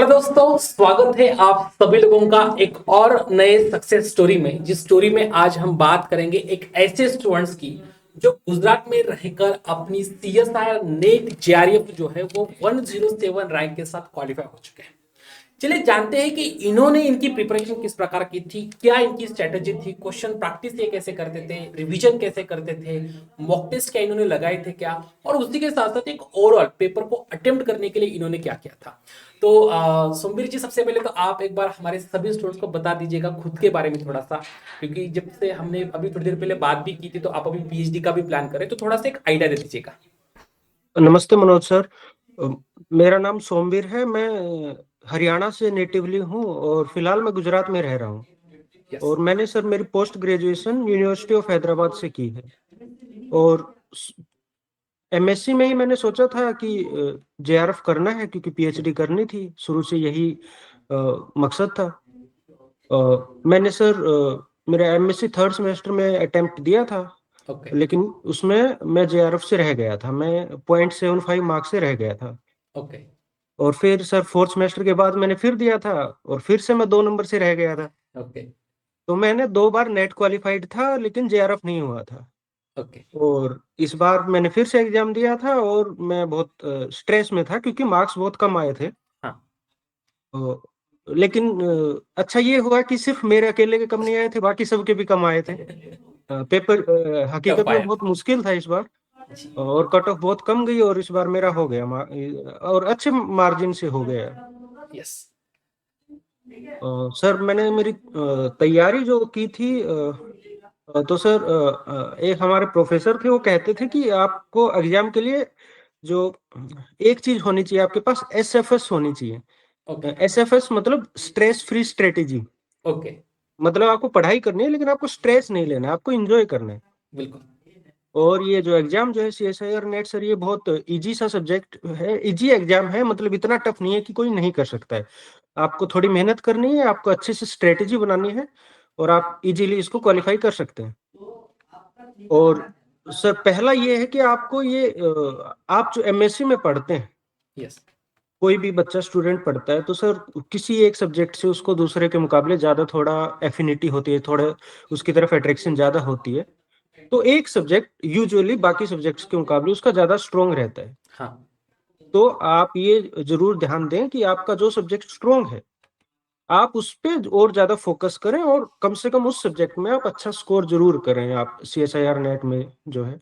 Hello दोस्तों, स्वागत है आप सभी लोगों का एक और नए सक्सेस स्टोरी में। जिस स्टोरी में आज हम बात करेंगे एक ऐसे स्टूडेंट्स की जो गुजरात में रहकर अपनी सीएसआईआर नेट जेआरएफ जो है वो 107 रैंक के साथ क्वालिफाई हो चुके हैं। चलिए जानते हैं कि इन्होंने इनकी प्रिपरेशन किस प्रकार की थी, क्या इनकी स्ट्रेटेजी थी, क्वेश्चन प्रैक्टिस ये कैसे करते थे, रिवीजन कैसे करते थे, मॉक टेस्ट क्या इन्होंने लगाए थे क्या, और उसी के साथ साथ एक ओवरऑल पेपर को अटेम्प्ट करने के लिए इन्होंने क्या किया था। तो सोमवीर जी, सबसे पहले तो आप एक बार हमारे सभी स्टूडेंट्स को बता दीजिएगा खुद के बारे में थोड़ा सा, क्योंकि जब से हमने अभी थोड़ी देर पहले बात भी की थी तो आप अभी पीएचडी का भी प्लान करें, तो थोड़ा सा एक आइडिया दे दीजिएगा। नमस्ते मनोज सर। अ, मेरा नाम सोमवीर है। मैं हरियाणा से नेटिवली हूँ और फिलहाल मैं गुजरात में रह रहा हूँ। यस। और मैंने सर मेरी post graduation university of Hyderabad से की है। और एमएससी में ही मैंने सोचा था कि जेआरएफ करना है, क्योंकि पीएचडी करनी थी। शुरू से यही मकसद था। मैंने सर मेरा एमएससी थर्ड सेमेस्टर में अटेम्प्ट दिया था, ओके। लेकिन उसमें मैं जेआरएफ से रह गया था। मैं 0.75 मार्क्स से रह गया था। ओके। और फिर सर फोर्थ सेमेस्टर के बाद मैंने फिर दिया था और फिर से मैं 2 नंबर से रह गया था। ओके। तो मैंने 2 बार नेट क्वालिफाइड था, लेकिन जेआरएफ नहीं हुआ था। ओके। और इस बार मैंने फिर से एग्जाम दिया था और मैं बहुत स्ट्रेस में था, क्योंकि मार्क्स बहुत कम आए थे। हाँ। अ, लेकिन अच्छा ये हुआ कि सिर्फ मेरे अकेले के कम नहीं आए थे, बाकी सबके भी कम आए थे। पेपर टफ हकीकत में आया। बहुत मुश्किल था इस बार। जी। और कट ऑफ बहुत कम गई और इस बार मेरा हो गया और अच्छे मार्जिन से हो गया। यस। सर मैंने मेरी तैयारी जो की थी, तो सर एक हमारे प्रोफेसर थे, वो कहते थे कि आपको एग्जाम के लिए जो एक चीज होनी चाहिए आपके पास, एसएफएस होनी चाहिए। ओके। एसएफएस मतलब स्ट्रेस फ्री स्ट्रेटेजी। ओके। मतलब आपको पढ़ाई करनी है, लेकिन आपको स्ट्रेस नहीं लेना है, आपको एंजॉय करना है। बिल्कुल। और ये जो एग्जाम जो है सीएसआईआर नेट सर, ये बहुत इजी सा सब्जेक्ट है, इजी एग्जाम है। मतलब इतना टफ नहीं है कि कोई नहीं कर सकता है। आपको थोड़ी मेहनत करनी है, आपको अच्छे से स्ट्रेटेजी बनानी है, और आप इजीली इसको क्वालिफाई कर सकते हैं। और सर पहला ये है कि आपको ये आप जो एमएससी में पढ़ते हैं, यस। कोई भी बच्चा स्टूडेंट पढ़ता है, तो सर किसी एक सब्जेक्ट से उसको दूसरे के मुकाबले ज्यादा थोड़ा एफिनिटी होती है, थोड़ा उसकी तरफ अट्रैक्शन ज्यादा होती है। तो एक सब्जेक्ट यूजुअली बाकी सब्जेक्ट्स के मुकाबले उसका ज्यादा स्ट्रोंग रहता है। हाँ। तो आप ये जरूर ध्यान दें कि आपका जो सब्जेक्ट स्ट्रोंग है, आप उस पे और ज्यादा फोकस करें, और कम से कम उस सब्जेक्ट में आप अच्छा स्कोर जरूर करें, आप सीएसआईआर नेट में जो है।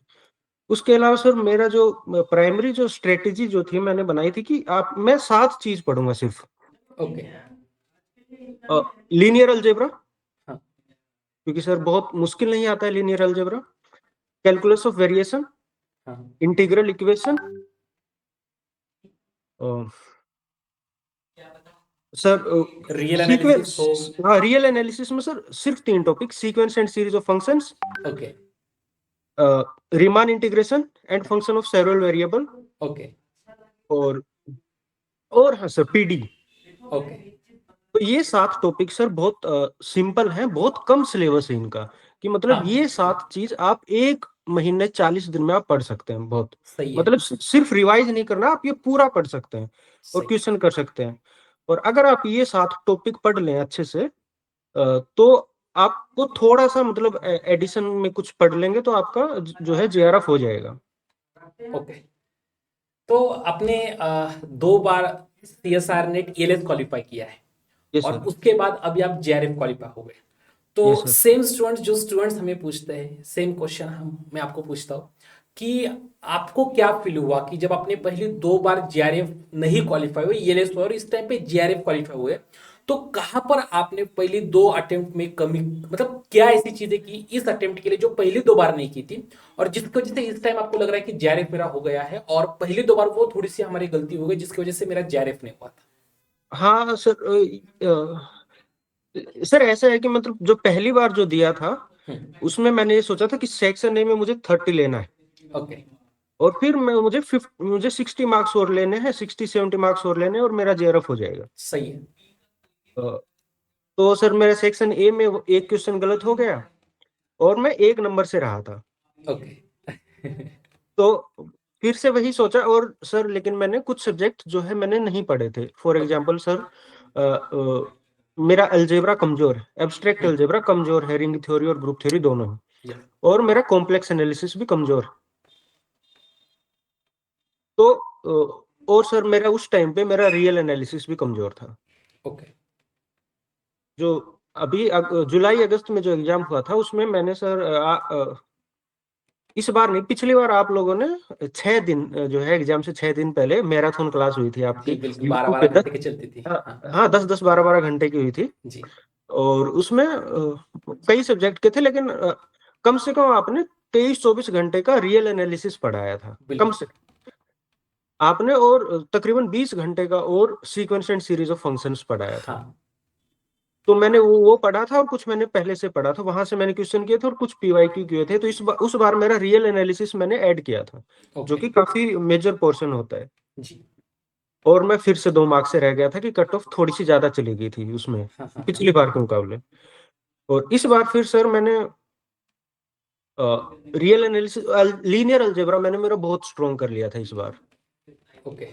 उसके अलावा सर मेरा जो प्राइमरी जो स्ट्रेटेजी जो थी मैंने बनाई थी कि आप मैं 7 चीज पढ़ूंगा सिर्फ। ओके। लीनियर अलजेब्रा, हाँ। क्योंकि सर बहुत मुश्किल नहीं आता है linear algebra. Calculus of variation, हाँ। Integral equation. Sir real analysis हो। सीक्वेंस, हाँ रियल एनालिसिस में सर सिर्फ 3 topic, sequence and series of functions, okay. Riemann integration and function of several variable, okay. और हाँ सर पीडी। ओके। तो ये 7 topic sir बहुत सिंपल हैं, बहुत कम सिलेबस है इनका। कि मतलब हाँ। ये 7 चीज आप 1 महीने 40 दिन में आप पढ़ सकते हैं। बहुत सही है। मतलब सिर्फ रिवाइज नहीं करना, आप ये पूरा पढ़ सकते हैं और सही। क्वेश्चन कर सकते हैं। और अगर आप ये 7 टॉपिक पढ़ लें अच्छे से, तो आपको थोड़ा सा मतलब एडिशन में कुछ पढ़ लेंगे तो आपका जो है जेआरएफ हो जाएगा। ओके। तो आपने 2 बार सीएसआर नेट एलएस क्वालिफाई किया है, ये और सर। उसके बाद अभी आप जेआरएफ क्वालिफाई हो गए। ये तो सर। सेम स्टूडेंट्स, जो स्टूडेंट्स हमें पूछते हैं सेम क्वेश्चन, हम मैं आपको पूछता हूँ कि आपको क्या फील हुआ कि जब आपने पहले 2 बार जेआरएफ नहीं क्वालिफाई हुए, एलएस हुए, और इस टाइम पे जेआरएफ क्वालिफाई हुए, तो कहां पर आपने पहले 2 अटेम्प्ट में कमी, मतलब क्या ऐसी चीजें की इस अटेम्प्ट के लिए जो पहले 2 बार नहीं की थी, और जिसकी वजह से इस टाइम आपको लग रहा है कि जेआरएफ मेरा हो गया है, और पहले 2 बार वो थोड़ी सी हमारी गलती हो गई जिसकी वजह से मेरा जेआरएफ नहीं हुआ था। हाँ सर। सर ऐसा है कि मतलब जो पहली बार जो दिया था, हम्म। उसमें मैंने ये सोचा था कि सेक्शन ए में मुझे 30 लेना है। ओके। और फिर मुझे 60 मार्क्स और लेने हैं, 60-70 मार्क्स और लेने हैं, और मेरा जेआरएफ हो जाएगा। सही है। अ, तो सर मेरा सेक्शन ए में एक क्वेश्चन गलत हो गया, और मैं 1 नंबर से रहा था। ओके। तो फिर से वही सोचा, और सर लेकिन मैंने कुछ सब्जेक्ट जो है मैंने नहीं पढ़े थे। फॉर एग्जांपल सर, मेरा अलजेब्रा कमजोर है, एब्स्ट्रैक्ट अलजेब्रा कमजोर है, रिंग थ्योरी और ग्रुप थ्योरी दोनों है, यस। और मेरा कॉम्प्लेक्स एनालिसिस भी कमजोर है। तो और सर मेरा उस टाइम पे मेरा रियल एनालिसिस भी कमजोर था। ओके। जो अभी जुलाई अगस्त में जो एग्जाम हुआ था उसमें मैंने सर इस बार नहीं, पिछली बार आप लोगों ने 6 दिन जो है एग्जाम से 6 दिन पहले मैराथन क्लास हुई थी आपकी जी बिल्कुल, बारह यूट्यूब पे बारह घंटे की चलती थी। हाँ। हाँ 10-10 12-12 घंटे की हुई थी। जी और उसमें कई सब्जेक्ट के थे, लेकिन कम से कम आपने 23-24 घंटे का रियल एनालिसिस पढ़ाया था कम बिल्कुल। से आपने, और तकरीबन 20 घंटे का और sequence and series of functions पढ़ाया था। हाँ। तो मैंने वो पढ़ा था, और कुछ मैंने पहले से पढ़ा था, वहां से मैंने क्वेश्चन किए थे और कुछ पीवाईक्यू किए थे। तो उस बार मेरा रियल एनालिसिस मैंने ऐड किया था, जो ओके। कि काफी मेजर पोर्शन होता है। जी। और मैं फिर से 2 मार्क्स से रह गया था कि कट ऑफ थोड़ी सी ज्यादा चली गई थी उसमें हाँ हाँ हाँ। पिछली बार के मुकाबले। और इस बार फिर सर मैंने रियल एनालिसिस, लीनियर अलजेब्रा मैंने मेरा बहुत स्ट्रॉन्ग कर लिया था इस बार। ओके।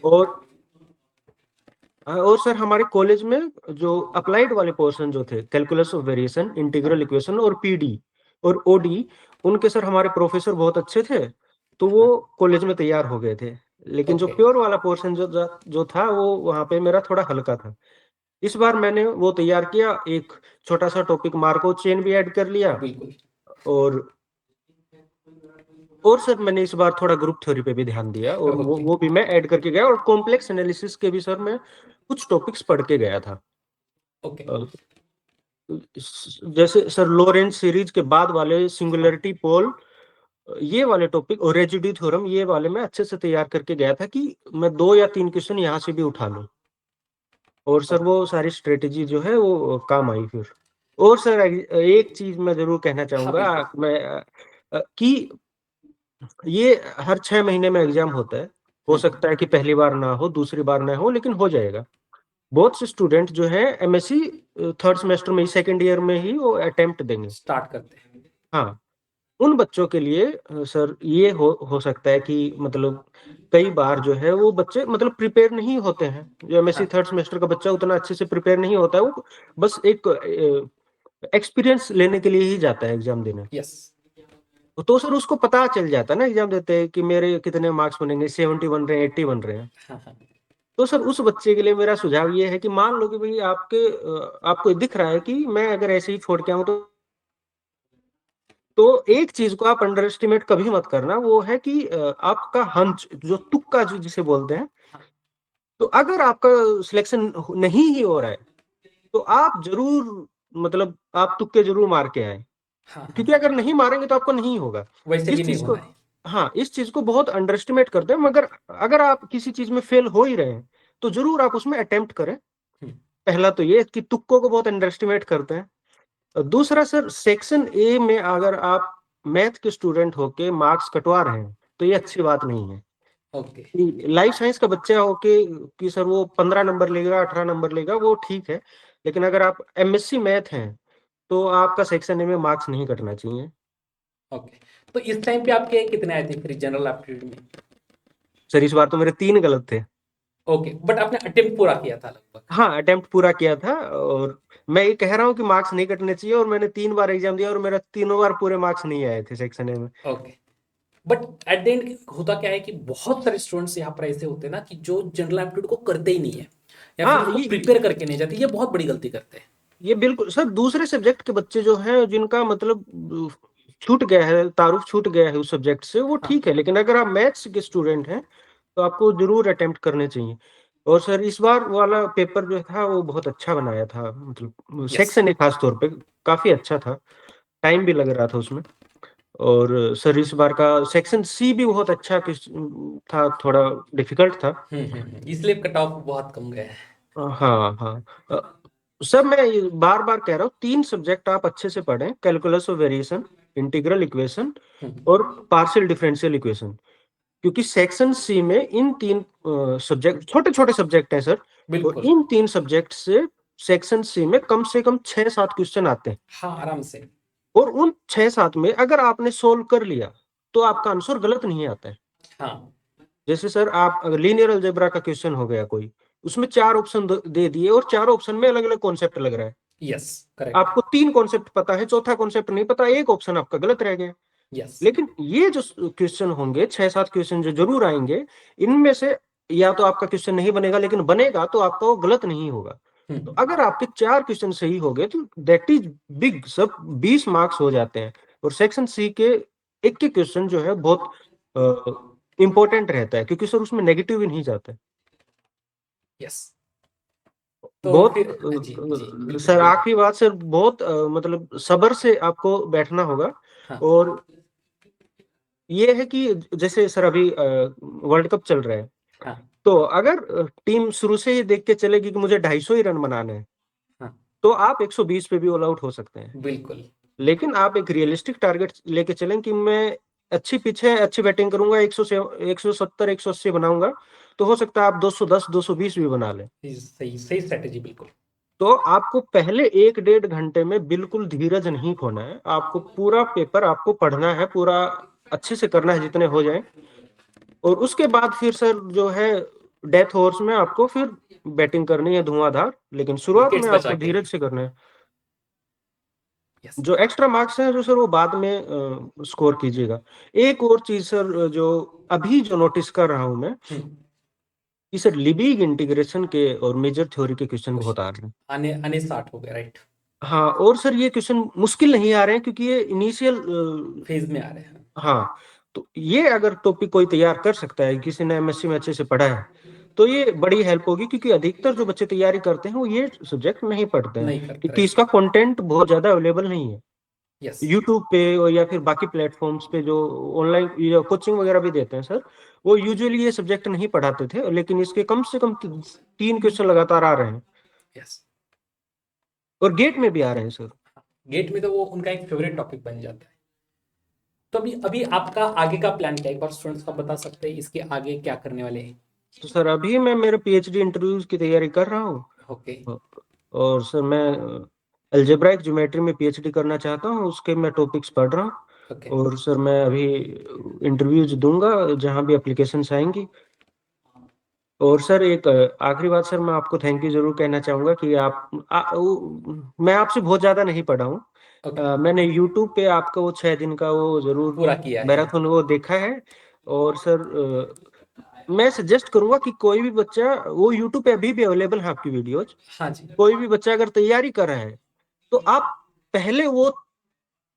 और सर हमारे कॉलेज में जो अप्लाइड वाले पोर्शन जो थे, calculus of variation, integral equation और पीडी और ओडी, उनके सर हमारे प्रोफेसर बहुत अच्छे थे, तो वो हाँ। कॉलेज में तैयार हो गए थे। लेकिन जो ओके। प्योर वाला पोर्शन जो था वो वहाँ पे मेरा थोड़ा हल्का था। इस बार मैंने वो तैयार किया, एक छोटा सा टॉपिक मार्को चेन भी ऐड कर लिया। बिल्कुल। और सर मैंने इस बार थोड़ा ग्रुप थ्योरी पे भी ध्यान दिया, और ओके। वो भी मैं ऐड करके गया, और कॉम्प्लेक्स एनालिसिस के भी सर मैं कुछ टॉपिक्स पढ़ के गया था। ओके। अ, जैसे सर लोरेंट सीरीज के बाद वाले हाँ। सिंगुलरिटी पोल, ये वाले टॉपिक और रेजिड्यू थ्योरम, ये वाले मैं अच्छे से तैयार करके गया था कि मैं 2 या 3 क्वेश्चन यहाँ से भी उठा लूं। और सर ओके। वो सारी स्ट्रेटेजी जो है वो काम आई फिर। और सर एक चीज मैं जरूर कहना हाँ चाहूंगा, बिल्कुल। मैं कि ये हर 6 महीने में एग्जाम होता है। हो सकता है कि पहली बार ना हो, दूसरी बार ना हो, लेकिन हो जाएगा। बहुत से स्टूडेंट जो है एमएससी थर्ड सेमेस्टर में ही, सेकेंड ईयर में ही वो अटेम्प्ट देंगे। स्टार्ट करते हैं। हाँ, उन बच्चों के लिए सर ये हो सकता है कि मतलब कई बार जो है वो बच्चे मतलब प्रिपेयर नहीं होते हैं। जो एमएससी हाँ। थर्ड सेमेस्टर का बच्चा उतना अच्छे से प्रिपेयर नहीं होता है, वो बस एक एक्सपीरियंस लेने के लिए ही जाता है एग्जाम देने। यस। तो सर उसको पता चल जाता है ना एग्जाम देते हैं कि मेरे कितने मार्क्स बनेंगे, 70 बन रहे हैं, 80 बन रहे हैं। हाँ हाँ। तो सर उस बच्चे के लिए मेरा सुझाव ये है कि मान लो कि भाई आपको दिख रहा है कि मैं अगर ऐसे ही छोड़ के आऊं तो एक चीज को आप अंडर एस्टिमेट कभी मत करना, वो है कि आपका हंच, जो तुक्का जो जिसे बोलते हैं। तो अगर आपका सिलेक्शन नहीं ही हो रहा है, तो आप जरूर मतलब आप तुक्के जरूर मार के आए, हाँ हाँ। क्योंकि अगर नहीं मारेंगे तो आपको नहीं होगा। वैसे भी इस नहीं चीज को, होना है। हाँ, इस चीज को बहुत अंडर एस्टिमेट करते हैं, मगर अगर आप किसी चीज में फेल हो ही रहे हैं तो जरूर आप उसमें अटेम्प्ट करें। हम्म। पहला तो ये कि तुक्कों को बहुत अंडर एस्टिमेट करते हैं। और दूसरा सर, सेक्शन ए में अगर आप मैथ के स्टूडेंट होके मार्क्स कटवा रहे हैं तो ये अच्छी बात नहीं है। ओके। लाइफ साइंस का बच्चा होके कि सर वो 15 नंबर लेगा, 18 नंबर लेगा, वो ठीक है। लेकिन अगर आप एमएससी मैथ हैं तो आपका सेक्शन ए में मार्क्स नहीं कटना चाहिए। ओके। तो इस टाइम पे आपके कितने आए थे फिर जनरल एप्टीट्यूड में? सर इस बार तो मेरे 3 गलत थे। ओके, बट आपने अटेम्प्ट पूरा किया था लगभग। हाँ, अटेम्प्ट पूरा किया था, और मैं ये कह रहा हूँ कि मार्क्स नहीं कटने चाहिए, और मैंने 3 बार एग्जाम दिया और मेरा तीनों बार पूरे मार्क्स नहीं आए थे सेक्शन ए में। Okay. But at the end होता क्या है कि बहुत सारे स्टूडेंट्स यहाँ पर ऐसे होते हैं ना कि जो जनरल एप्टीट्यूड को करते ही नहीं है, या फिर हाँ, उसको प्रिपेयर करके नहीं जाते। ये बहुत बड़ी गलती करते हैं। ये बिल्कुल सर, दूसरे सब्जेक्ट के बच्चे जो हैं जिनका मतलब छूट गया है, तारुफ छूट गया है उस सब्जेक्ट से, वो हाँ। ठीक है। लेकिन अगर आप मैथ्स के स्टूडेंट हैं तो आपको जरूर अटेम्प्ट करने चाहिए। और सर इस बार वाला पेपर जो था वो बहुत अच्छा बनाया था, मतलब यस। सेक्शन ए खास तौर पे काफी अच्छा था। टाइम भी लग रहा था उसमें। और सर इस बार का सेक्शन सी भी बहुत अच्छा था, थोड़ा डिफिकल्ट था। इसलिए कट ऑफ बहुत कम गया है। हाँ हाँ। सर मैं बार बार कह रहा हूँ, 3 सब्जेक्ट आप अच्छे से पढ़ें, calculus of variation, integral equation और पार्शियल डिफरेंशियल इक्वेशन। क्योंकि सेक्शन सी में इन 3 सब्जेक्ट, छोटे छोटे सब्जेक्ट हैं सर, और बिल्कुल। इन 3 सब्जेक्ट से सेक्शन सी में कम 6-7 क्वेश्चन आते हैं। हाँ आराम से। और उन 6-7 में अगर आपने सोल्व कर लिया तो आपका आंसर गलत नहीं आता है। हाँ जैसे सर आप लीनियर अलजेब्रा का क्वेश्चन हो गया कोई, उसमें 4 ऑप्शन दे दिए और चारों ऑप्शन में अलग अलग कॉन्सेप्ट लग रहा है। Yes correct. आपको 3 कॉन्सेप्ट पता है, चौथा कॉन्सेप्ट नहीं पता, एक ऑप्शन आपका गलत रह गया। यस लेकिन ये जो क्वेश्चन होंगे 6-7 क्वेश्चन जो जरूर आएंगे, इनमें से या तो आपका क्वेश्चन नहीं बनेगा, लेकिन बनेगा तो आपका वो गलत नहीं होगा। तो अगर आपके 4 क्वेश्चन सही हो गए तो दैट इज बिग, सब 20 मार्क्स हो जाते हैं। और सेक्शन सी के एक एक क्वेश्चन जो है बहुत इंपॉर्टेंट रहता है, क्योंकि सर उसमें नेगेटिव ही नहीं जाता है। यस तो बहुत फिर जी जी बिल्कुल सर बोलिए। आखिरी बात सर, बहुत मतलब सब्र से आपको बैठना होगा। हाँ और ये है कि जैसे सर अभी वर्ल्ड कप चल रहा है, हाँ तो अगर टीम शुरू से ही देख के चलेगी कि मुझे 250 ही रन बनाने हैं, हाँ तो आप 120 पे भी ऑल आउट हो सकते हैं। बिल्कुल। लेकिन आप एक रियलिस्टिक टारगेट लेके चलें कि मैं अच्छी पिच है, अच्छी बैटिंग करूंगा, 170 180 बनाऊंगा, तो हो सकता है आप 210 220 भी बना लें। सही सही स्ट्रेटेजी बिल्कुल। तो आपको पहले 1-1.5 घंटे में बिल्कुल धीरज नहीं खोना है, आपको पूरा पेपर आपको पढ़ना है, पूरा अच्छे से करना है जितने हो जाए। और उसके बाद फिर सर जो है डेथ ओवर्स में आपको फिर बैटिंग करनी है धुआंधार, लेकिन शुरुआत विकेट्स में बचा आपको के। धीरज से करना है। यस। जो एक्स्ट्रा मार्क्स हैं जो सर वो बाद में स्कोर कीजिएगा। एक और चीज सर जो अभी जो नोटिस कर रहा हूं मैं, कि सर लिबिग इंटीग्रेशन के और मेजर थ्योरी के क्वेश्चन बहुत आ रहे हैं। आने आने स्टार्ट हो गए राइट। हाँ, और सर ये क्वेश्चन मुश्किल नहीं आ रहे हैं, क्योंकि ये इनिशियल फेज में आ रहे हैं। हाँ, तो ये अगर टॉपिक कोई तैयार कर सकता है, किसी ने एमएससी में अच्छे से पढ़ा है, तो ये बड़ी हेल्प होगी। क्योंकि अधिकतर जो बच्चे तैयारी करते हैं वो ये सब्जेक्ट नहीं पढ़ते हैं, नहीं करते क्योंकि राइट। इसका कंटेंट बहुत ज्यादा अवेलेबल नहीं है यस यूट्यूब पे और या फिर बाकी प्लेटफॉर्म्स पे जो ऑनलाइन कोचिंग वगैरह भी देते हैं सर। वो यूजुअली ये सब्जेक्ट नहीं पढ़ाते थे, लेकिन इसके कम से कम 3 क्वेश्चन लगातार आ रहे हैं, यस। और गेट में भी आ रहे हैं सर। गेट में तो वो उनका एक फेवरेट टॉपिक बन जाता है। तो अभी अभी आपका आगे का प्लान क्या है, एक बार स्टूडेंट्स का बता सकते हैं इसके आगे क्या करने वाले हैं। तो सर अभी मैं मेरे पीएचडी इंटरव्यूज की तैयारी कर रहा हूँ। ओके और सर मैं अलजेब्राइक ज्योमेट्री में पीएचडी करना चाहता हूँ, उसके मैं टॉपिक्स पढ़ रहा हूँ। ओके। और सर मैं अभी इंटरव्यूज दूंगा जहां भी एप्लीकेशंस आएंगी। और सर एक आखिरी बात सर, मैं आपको थैंक यू जरूर कहना चाहूंगा कि मैं आपसे बहुत ज्यादा नहीं पढ़ा हूँ। ओके मैंने यूट्यूब पे आपका वो 6 दिन का वो जरूर पूरा किया है। मैराथन वो देखा है। और सर मैं सजेस्ट करूंगा कि कोई भी बच्चा, वो यूट्यूब पे अभी भी अवेलेबल है आपकी वीडियोज, हाँ जी। कोई भी बच्चा अगर तैयारी कर रहा है, तो आप पहले वो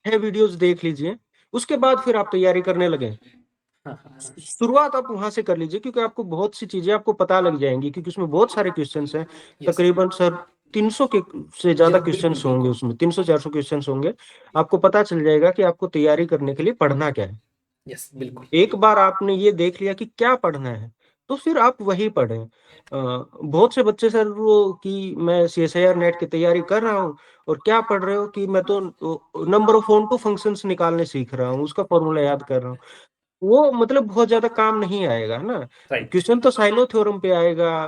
है वीडियोस देख लीजिए, उसके बाद फिर आप तैयारी करने लगे। हाँ हाँ हाँ। शुरुआत आप वहां से कर लीजिए, क्योंकि आपको बहुत सी चीजें आपको पता लग जाएंगी, क्योंकि उसमें बहुत सारे क्वेश्चंस हैं। यस तकरीबन सर 300 के से ज्यादा जरूर बिल्कुल क्वेश्चंस होंगे बिल्कुल। उसमें, 300-400 क्वेश्चंस होंगे। आपको पता चल जाएगा कि आपको तैयारी करने के लिए पढ़ना क्या है। यस बिल्कुल। एक बार आपने ये देख लिया कि क्या पढ़ना है, तो फिर आप वही पढ़ें। बहुत से बच्चे सर वो कि मैं सीएसआईआर नेट की तैयारी कर रहा हूँ, और क्या पढ़ रहे हो कि मैं तो number of onto functions निकालने सीख रहा हूँ, उसका फॉर्मूला याद कर रहा हूँ। वो मतलब बहुत ज्यादा काम नहीं आएगा, है ना। राइट। क्वेश्चन तो साइलो थ्योरम पे आएगा,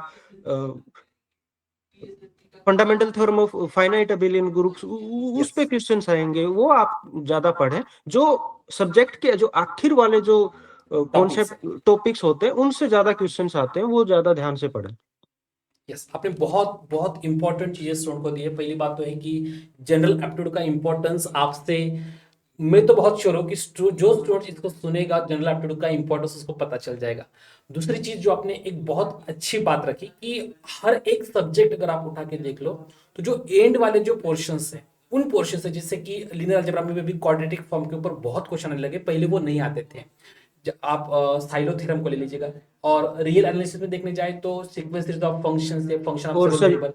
fundamental theorem of finite abelian groups, उस यस पे क्वेश्चंस आएंगे, वो आप ज्यादा पढ़ें। जो सब्जेक्ट के जो आखिर वाले जो टॉपिक्स है। कॉन्सेप्ट टॉपिक्स होते हैं, उनसे ज्यादा क्वेश्चंस आते हैं, वो ज्यादा ध्यान से पढ़ें। यस आपने बहुत बहुत इंपॉर्टेंट चीजें स्टूडेंट को दी है। पहली बात तो है कि जनरल एप्टीट्यूड का इंपॉर्टेंस आपसे मैं तो बहुत श्योर हूँ कि जो स्टूडेंट इसको सुनेगा जनरल एप्टीट्यूड का इंपॉर्टेंस उसको पता चल जाएगा। दूसरी चीज जो आपने एक बहुत अच्छी बात रखी कि हर एक सब्जेक्ट अगर आप उठा के देख लो तो जो एंड वाले जो पोर्शंस है उन पोर्शन से, जिससे कि लीनियर अलजेब्रा में भी क्वाड्रेटिक फॉर्म के ऊपर बहुत क्वेश्चन आने लगे, पहले वो नहीं आते थे। आप साइलो थ्योरम को ले लीजिएगा, और रियल एनालिसिस में देखने जाए तो सीक्वेंस सीरीज ऑफ फंक्शन से फंक्शन ऑफ और सेवन सर वेरिएबल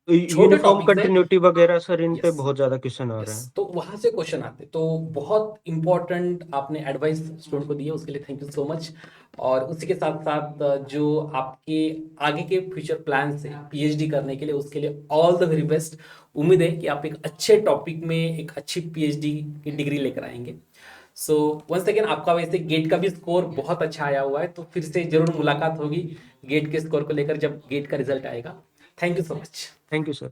छोटे यूनिफॉर्म टॉपिक्स है। कंटिन्यूटी वगैरह सर, इन पे यस बहुत ज्यादा क्वेश्चन आ रहे यस हैं। तो वहां से क्वेश्चन आते, तो बहुत इंपॉर्टेंट आपने एडवाइस स्टूडेंट को दी है, उसके लिए थैंक यू सो मच। और उसी के साथ साथ जो आपके आगे के फ्यूचर प्लान है पीएचडी करने के लिए, उसके लिए ऑल द वेरी बेस्ट। उम्मीद है कि आप एक अच्छे टॉपिक में एक अच्छी पीएचडी की डिग्री लेकर आएंगे। सो वंस अगेन आपका वैसे गेट का भी स्कोर बहुत अच्छा आया हुआ है, तो फिर से जरूर मुलाकात होगी गेट के स्कोर को लेकर जब गेट का रिजल्ट आएगा। Thank you so much. Thank you sir.